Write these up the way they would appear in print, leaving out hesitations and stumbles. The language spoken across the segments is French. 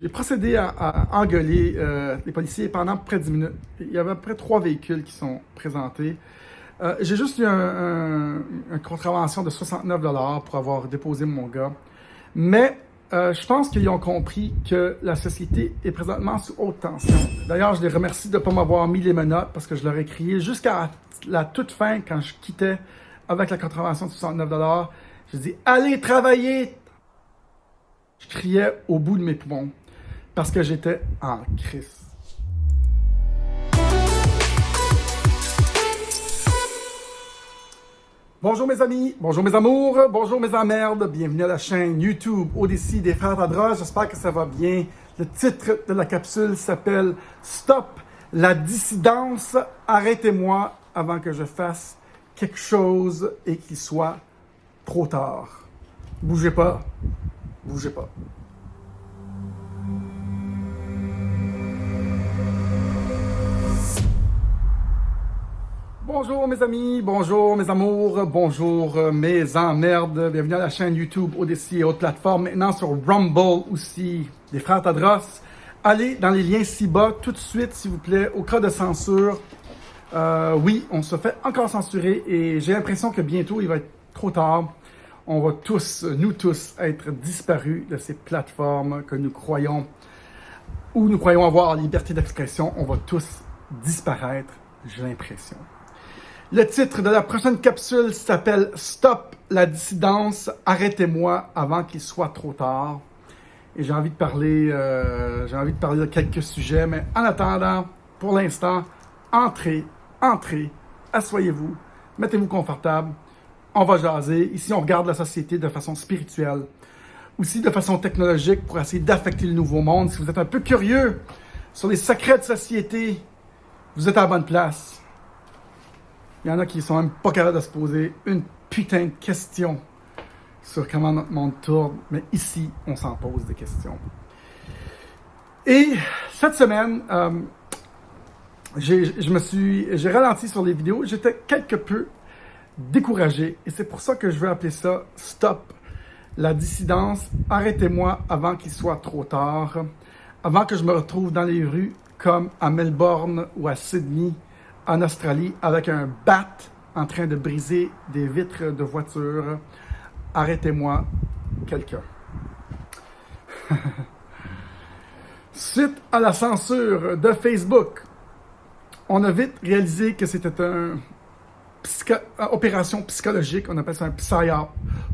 J'ai procédé à engueuler les policiers pendant près de 10 minutes. Il y avait à peu près 3 véhicules qui sont présentés. J'ai juste eu une contravention de 69 pour avoir déposé mon gars. Mais je pense qu'ils ont compris que la société est présentement sous haute tension. D'ailleurs, je les remercie de ne pas m'avoir mis les menottes parce que je leur ai crié jusqu'à la toute fin quand je quittais avec la contravention de 69 $. J'ai dit « Allez travailler! » Je criais au bout de mes poumons parce que j'étais en crise. Bonjour mes amis, bonjour mes amours, bonjour mes emmerdes, bienvenue à la chaîne YouTube Odyssey des Frères Tadros, j'espère que ça va bien. Le titre de la capsule s'appelle « Stop la dissidence, arrêtez-moi avant que je fasse quelque chose et qu'il soit trop tard. » Bougez pas, bougez pas. Bonjour mes amis, bonjour mes amours, bonjour mes emmerdes. Bienvenue à la chaîne YouTube Odyssey et autres plateformes. Maintenant sur Rumble aussi, des Frères Tadros. Allez dans les liens ci-bas tout de suite s'il vous plaît, au cas de censure. Oui, on se fait encore censurer et j'ai l'impression que bientôt il va être trop tard. On va tous, nous tous, être disparus de ces plateformes que nous croyons, où nous croyons avoir la liberté d'expression. On va tous disparaître, j'ai l'impression. Le titre de la prochaine capsule s'appelle « Stop la dissidence, arrêtez-moi avant qu'il soit trop tard ». Et j'ai envie de parler de quelques sujets, mais en attendant, pour l'instant, entrez, asseyez-vous, mettez-vous confortable, on va jaser. Ici, on regarde la société de façon spirituelle, aussi de façon technologique pour essayer d'affecter le nouveau monde. Si vous êtes un peu curieux sur les secrets de société, vous êtes à la bonne place. Il y en a qui sont même pas capables de se poser une putain de question sur comment notre monde tourne, mais ici, on s'en pose des questions. Et cette semaine, j'ai ralenti sur les vidéos, j'étais quelque peu découragé, et c'est pour ça que je veux appeler ça « Stop la dissidence, arrêtez-moi avant qu'il soit trop tard », avant que je me retrouve dans les rues comme à Melbourne ou à Sydney, en Australie, avec un bat en train de briser des vitres de voiture. Arrêtez-moi, quelqu'un. Suite à la censure de Facebook, on a vite réalisé que c'était une opération psychologique, on appelle ça un psyop,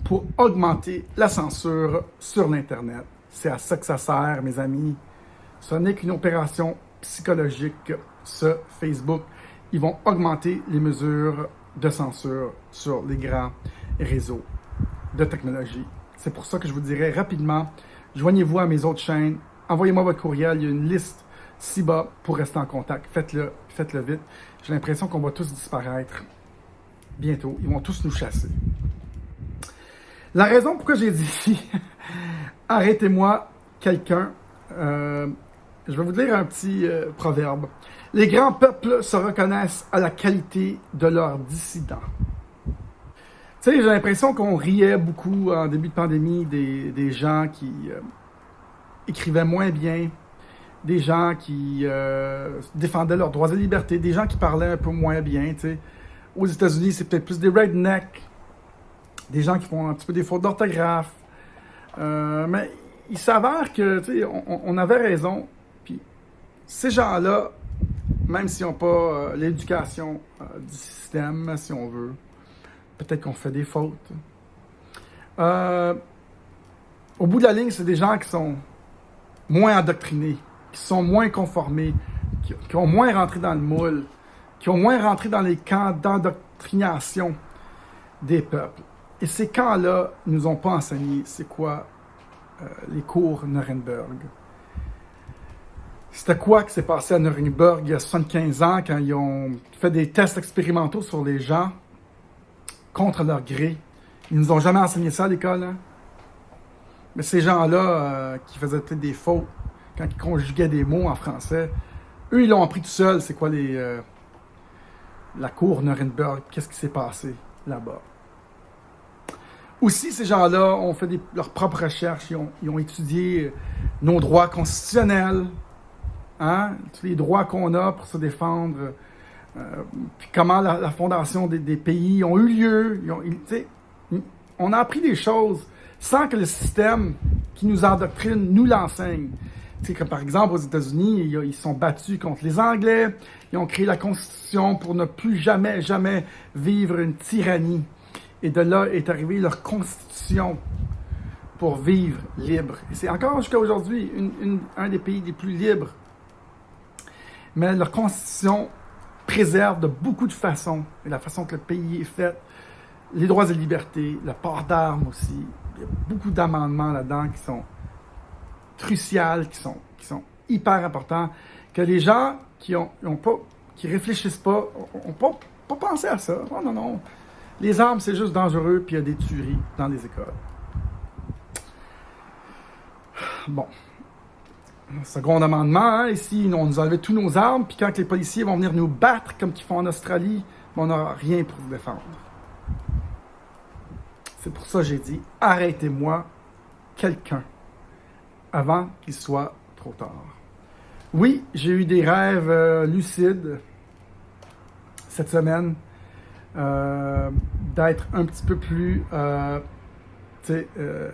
pour augmenter la censure sur l'Internet. C'est à ça que ça sert, mes amis. Ce n'est qu'une opération psychologique, ce Facebook. Ils vont augmenter les mesures de censure sur les grands réseaux de technologie. C'est pour ça que je vous dirais rapidement, joignez-vous à mes autres chaînes, envoyez-moi votre courriel, il y a une liste ci-bas pour rester en contact. Faites-le vite. J'ai l'impression qu'on va tous disparaître bientôt. Ils vont tous nous chasser. La raison pourquoi j'ai dit arrêtez-moi quelqu'un, je vais vous lire un petit proverbe. Les grands peuples se reconnaissent à la qualité de leurs dissidents. Tu sais, j'ai l'impression qu'on riait beaucoup en début de pandémie des gens qui écrivaient moins bien, des gens qui défendaient leurs droits et libertés, des gens qui parlaient un peu moins bien. Tu sais. Aux États-Unis, c'est peut-être plus des rednecks, des gens qui font un petit peu des fautes d'orthographe. Mais il s'avère que, tu sais, on avait raison. Puis ces gens-là, même s'ils n'ont pas l'éducation du système, si on veut, peut-être qu'on fait des fautes. Au bout de la ligne, c'est des gens qui sont moins endoctrinés, qui sont moins conformés, qui ont moins rentré dans le moule, qui ont moins rentré dans les camps d'endoctrination des peuples. Et ces camps-là ne nous ont pas enseigné c'est quoi les cours Nuremberg. C'était quoi qui s'est passé à Nuremberg il y a 75 ans quand ils ont fait des tests expérimentaux sur les gens contre leur gré? Ils nous ont jamais enseigné ça à l'école. Hein? Mais ces gens-là qui faisaient peut-être des fautes quand ils conjuguaient des mots en français, eux, ils l'ont appris tout seuls. C'est quoi la cour Nuremberg? Qu'est-ce qui s'est passé là-bas? Aussi, ces gens-là ont fait leurs propres recherches, ils ont étudié nos droits constitutionnels, hein, tous les droits qu'on a pour se défendre, puis comment la fondation des pays ont eu lieu. On a appris des choses sans que le système qui nous endoctrine nous l'enseigne. Comme par exemple, aux États-Unis, ils sont battus contre les Anglais, ils ont créé la Constitution pour ne plus jamais, jamais vivre une tyrannie. Et de là est arrivée leur Constitution pour vivre libre. Et c'est encore jusqu'à aujourd'hui un des pays les plus libres. Mais leur Constitution préserve de beaucoup de façons, et la façon que le pays est fait, les droits et libertés, le port d'armes aussi. Il y a beaucoup d'amendements là-dedans qui sont cruciales, qui sont hyper importants, que les gens qui réfléchissent pas, ont pas pensé à ça. Non, non. Les armes, c'est juste dangereux, puis il y a des tueries dans les écoles. Bon. Second amendement, hein, ici, on nous enlevait tous nos armes, puis quand les policiers vont venir nous battre, comme qu'ils font en Australie, on n'aura rien pour se défendre. C'est pour ça que j'ai dit, arrêtez-moi quelqu'un avant qu'il soit trop tard. Oui, j'ai eu des rêves lucides cette semaine, d'être un petit peu plus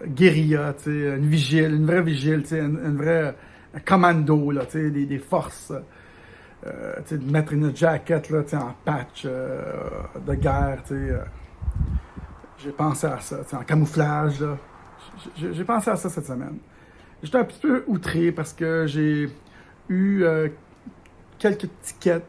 guérilla, une vraie vigile, une vraie commando, là, des forces, de mettre une jacket là, en patch de guerre. J'ai pensé à ça, en camouflage. Là. J'ai pensé à ça cette semaine. J'étais un petit peu outré parce que j'ai eu quelques tickets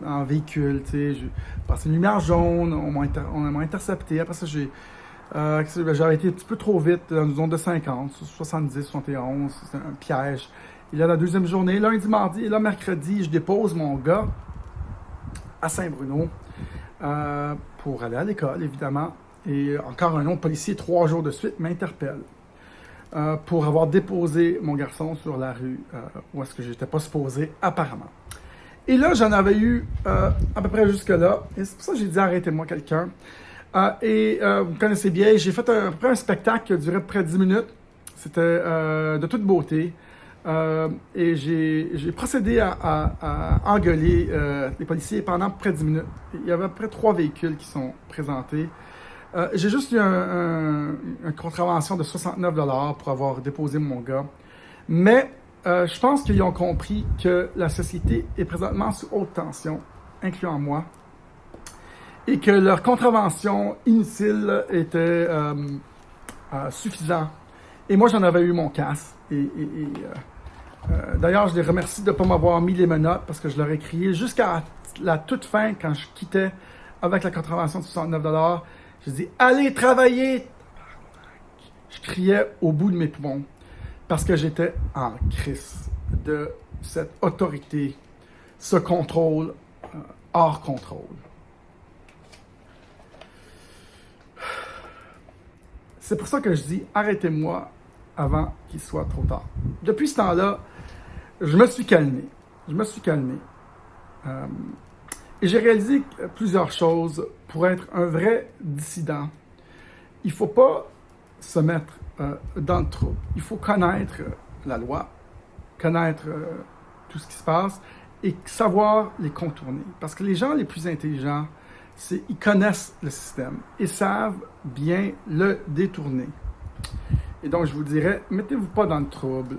en véhicule. J'ai passé une lumière jaune, on m'a intercepté. Après ça, j'avais été un petit peu trop vite dans une zone de 50, 70, 71. C'est un piège. Et là, la deuxième journée, lundi, mardi, et là, mercredi, je dépose mon gars à Saint-Bruno pour aller à l'école, évidemment. Et encore un autre policier, 3 jours de suite, m'interpelle pour avoir déposé mon garçon sur la rue où est-ce que j'étais pas supposé, apparemment. Et là, j'en avais eu à peu près jusque-là. Et c'est pour ça que j'ai dit « Arrêtez-moi quelqu'un ». Vous connaissez bien, j'ai fait un spectacle qui a duré à peu près 10 minutes. C'était de toute beauté. Et j'ai procédé à engueuler les policiers pendant à peu près 10 minutes. Il y avait à peu près 3 véhicules qui sont présentés. J'ai juste eu une contravention de 69 $ pour avoir déposé mon gars. Mais je pense qu'ils ont compris que la société est présentement sous haute tension, incluant moi, et que leur contravention inutile était suffisante. Et moi, j'en avais eu mon casse. D'ailleurs, je les remercie de ne pas m'avoir mis les menottes parce que je leur ai crié jusqu'à la toute fin, quand je quittais avec la contravention de 69 $. J'ai dit « Allez travailler! » Je criais au bout de mes poumons parce que j'étais en crise de cette autorité, ce contrôle hors contrôle. C'est pour ça que je dis « Arrêtez-moi avant qu'il soit trop tard. » Depuis ce temps-là, je me suis calmé. Et j'ai réalisé plusieurs choses. Pour être un vrai dissident, il ne faut pas se mettre dans le trouble. Il faut connaître la loi, connaître tout ce qui se passe et savoir les contourner. Parce que les gens les plus intelligents, ils connaissent le système et savent bien le détourner. Et donc, je vous dirais, mettez-vous pas dans le trouble.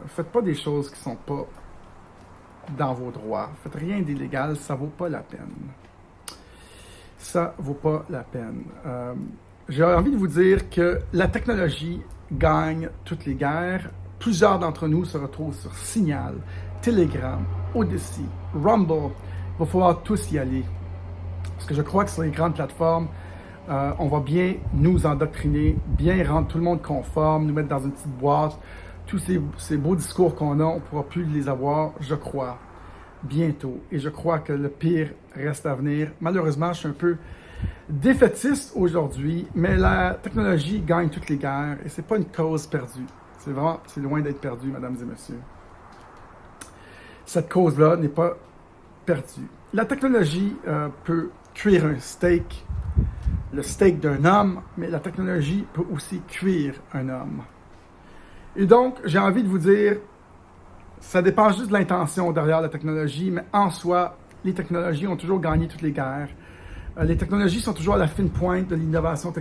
Faites pas des choses qui ne sont pas dans vos droits. Faites rien d'illégal, ça vaut pas la peine. Ça vaut pas la peine. J'ai envie de vous dire que la technologie gagne toutes les guerres. Plusieurs d'entre nous se retrouvent sur Signal, Telegram, Odyssey, Rumble. Il va falloir tous y aller. Parce que je crois que sur les grandes plateformes, on va bien nous endoctriner, bien rendre tout le monde conforme, nous mettre dans une petite boîte. Tous ces beaux discours qu'on a, on ne pourra plus les avoir, je crois, bientôt. Et je crois que le pire reste à venir. Malheureusement, je suis un peu défaitiste aujourd'hui, mais la technologie gagne toutes les guerres et c'est pas une cause perdue. C'est loin d'être perdu, mesdames et messieurs. Cette cause-là n'est pas perdue. La technologie peut cuire un steak le steak d'un homme, mais la technologie peut aussi cuire un homme. Et donc, j'ai envie de vous dire, ça dépend juste de l'intention derrière la technologie, mais en soi, les technologies ont toujours gagné toutes les guerres. Les technologies sont toujours à la fine pointe de l'innovation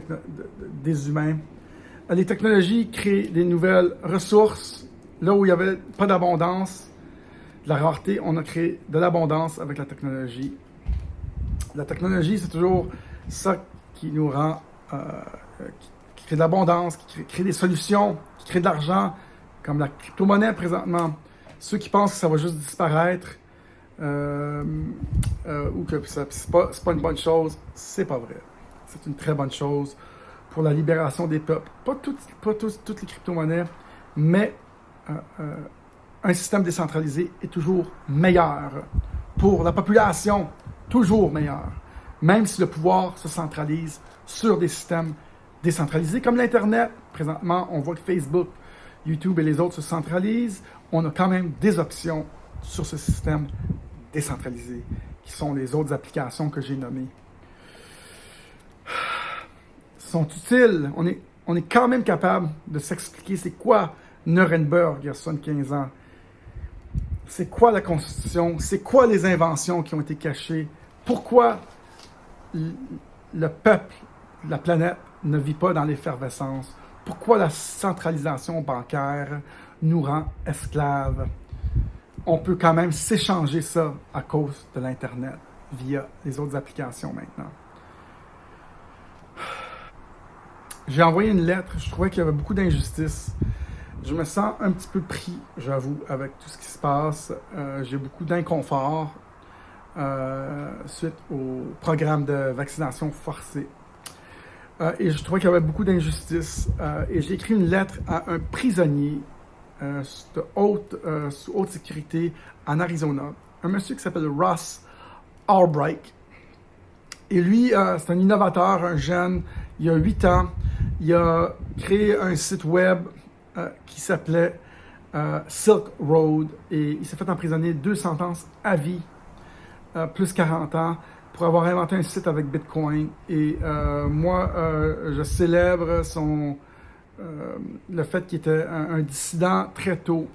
des humains. Les technologies créent des nouvelles ressources. Là où il n'y avait pas d'abondance, de la rareté, on a créé de l'abondance avec la technologie. La technologie, c'est toujours ça qui nous rend, qui crée de l'abondance, qui crée des solutions, qui crée de l'argent, comme la crypto-monnaie présentement. Ceux qui pensent que ça va juste disparaître ou que c'est pas une bonne chose, c'est pas vrai. C'est une très bonne chose pour la libération des peuples. Pas toutes les crypto-monnaies, mais un système décentralisé est toujours meilleur pour la population, toujours meilleur. Même si le pouvoir se centralise sur des systèmes décentralisés comme l'Internet. Présentement, on voit que Facebook, YouTube et les autres se centralisent. On a quand même des options sur ce système décentralisé, qui sont les autres applications que j'ai nommées. Sont utiles. On est quand même capable de s'expliquer c'est quoi Nuremberg il y a 75 ans. C'est quoi la Constitution? C'est quoi les inventions qui ont été cachées? Pourquoi le peuple, la planète, ne vit pas dans l'effervescence? Pourquoi la centralisation bancaire nous rend esclaves? On peut quand même s'échanger ça à cause de l'Internet, via les autres applications maintenant. J'ai envoyé une lettre, je trouvais qu'il y avait beaucoup d'injustice. Je me sens un petit peu pris, j'avoue, avec tout ce qui se passe. J'ai beaucoup d'inconfort suite au programme de vaccination forcée. Et je trouvais qu'il y avait beaucoup d'injustice. Et j'ai écrit une lettre à un prisonnier sous haute sécurité en Arizona. Un monsieur qui s'appelle Ross Albright. Et lui, c'est un innovateur, un jeune. Il y a 8 ans, il a créé un site web qui s'appelait Silk Road. Et il s'est fait emprisonner 2 sentences à vie, plus 40 ans, pour avoir inventé un site avec Bitcoin. Et moi, je célèbre le fait qu'il était un dissident très tôt.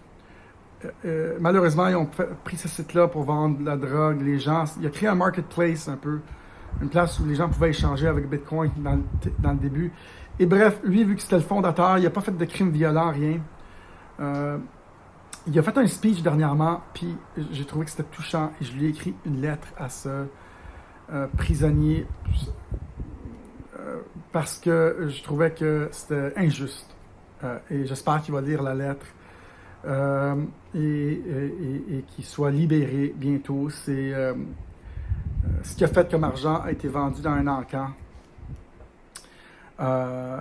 Malheureusement, ils ont pris ce site-là pour vendre de la drogue. Il a créé un marketplace un peu, une place où les gens pouvaient échanger avec Bitcoin dans le début. Et bref, lui, vu que c'était le fondateur, il n'a pas fait de crimes violents, rien. Il a fait un speech dernièrement, puis j'ai trouvé que c'était touchant, et je lui ai écrit une lettre à ce prisonnier parce que je trouvais que c'était injuste. Et j'espère qu'il va lire la lettre et qu'il soit libéré bientôt. Ce qu'il a fait comme argent a été vendu dans un encan.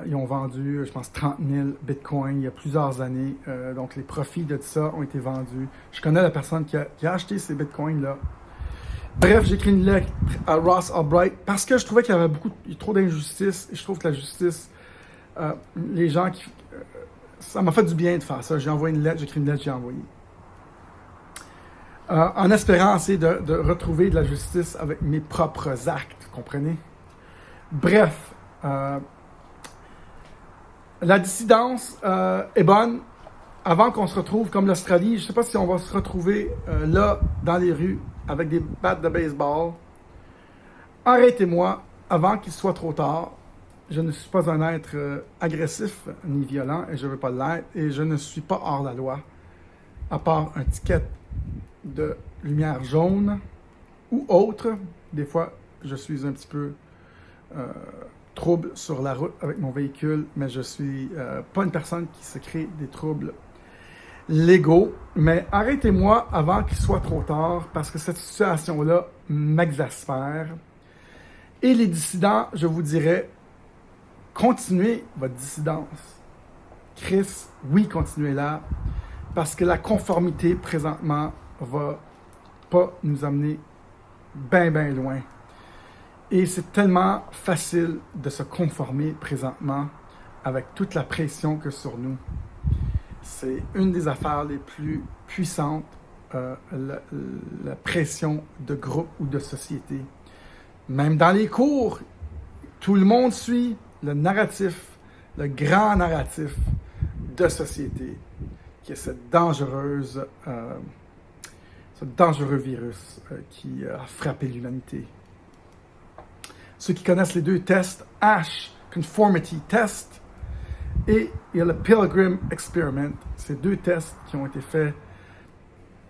Ils ont vendu, je pense, 30 000 bitcoins il y a plusieurs années. Donc, les profits de ça ont été vendus. Je connais la personne qui a acheté ces bitcoins-là. Bref, j'ai écrit une lettre à Ross Albright parce que je trouvais qu'il y avait trop d'injustice. Et je trouve que la justice, les gens qui... ça m'a fait du bien de faire ça. J'ai envoyé une lettre, j'ai écrit une lettre, j'ai envoyé. En espérant essayer de retrouver de la justice avec mes propres actes, vous comprenez? Bref, la dissidence est bonne. Avant qu'on se retrouve comme l'Australie, je ne sais pas si on va se retrouver là, dans les rues, avec des battes de baseball. Arrêtez-moi avant qu'il soit trop tard. Je ne suis pas un être agressif ni violent, et je ne veux pas l'être, et je ne suis pas hors la loi, à part un ticket de lumière jaune ou autre. Des fois, je suis un petit peu trouble sur la route avec mon véhicule, mais je suis pas une personne qui se crée des troubles légaux. Mais arrêtez-moi avant qu'il soit trop tard, parce que cette situation-là m'exaspère. Et les dissidents, je vous dirais, continuez votre dissidence. Chris, oui, continuez-la, parce que la conformité, présentement, va pas nous amener bien loin. Et c'est tellement facile de se conformer présentement avec toute la pression que sur nous. C'est une des affaires les plus puissantes, la pression de groupe ou de société. Même dans les cours, Tout le monde suit le narratif, le grand narratif de société, qui est ce dangereux virus qui a frappé l'humanité. Ceux qui connaissent les deux tests, Asch Conformity Test et il y a le Pilgrim Experiment. Ces deux tests qui ont été faits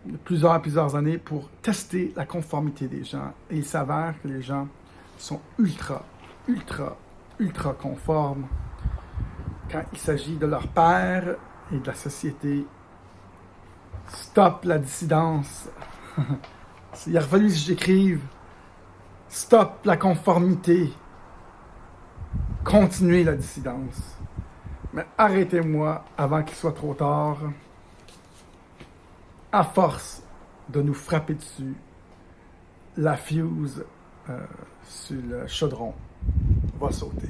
de plusieurs années pour tester la conformité des gens. Et il s'avère que les gens sont ultra conformes quand il s'agit de leur père et de la société. Stop la dissidence. Il a fallu que j'écrive stop la conformité. Continuez la dissidence. Mais arrêtez-moi avant qu'il soit trop tard. À force de nous frapper dessus, la fuse sur le chaudron va sauter.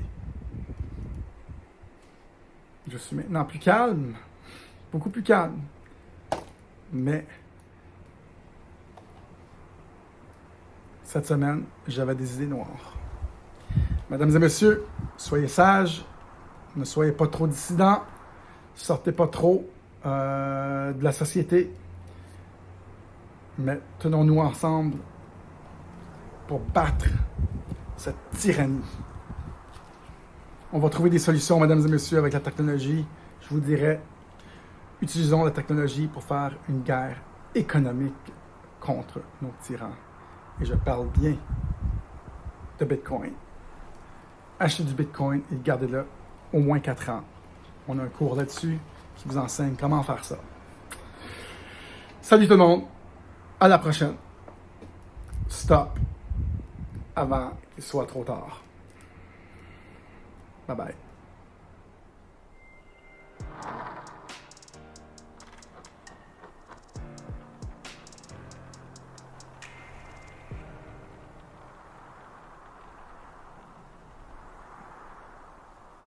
Je suis maintenant plus calme, beaucoup plus calme. Mais cette semaine, j'avais des idées noires. Mesdames et messieurs, soyez sages, ne soyez pas trop dissidents, sortez pas trop de la société, mais tenons-nous ensemble pour battre cette tyrannie. On va trouver des solutions, mesdames et messieurs, avec la technologie. Je vous dirais, utilisons la technologie pour faire une guerre économique contre nos tyrans. Et je parle bien de Bitcoin. Achetez du Bitcoin et gardez-le au moins 4 ans. On a un cours là-dessus qui vous enseigne comment faire ça. Salut tout le monde. À la prochaine. Stop avant qu'il soit trop tard. Bye bye.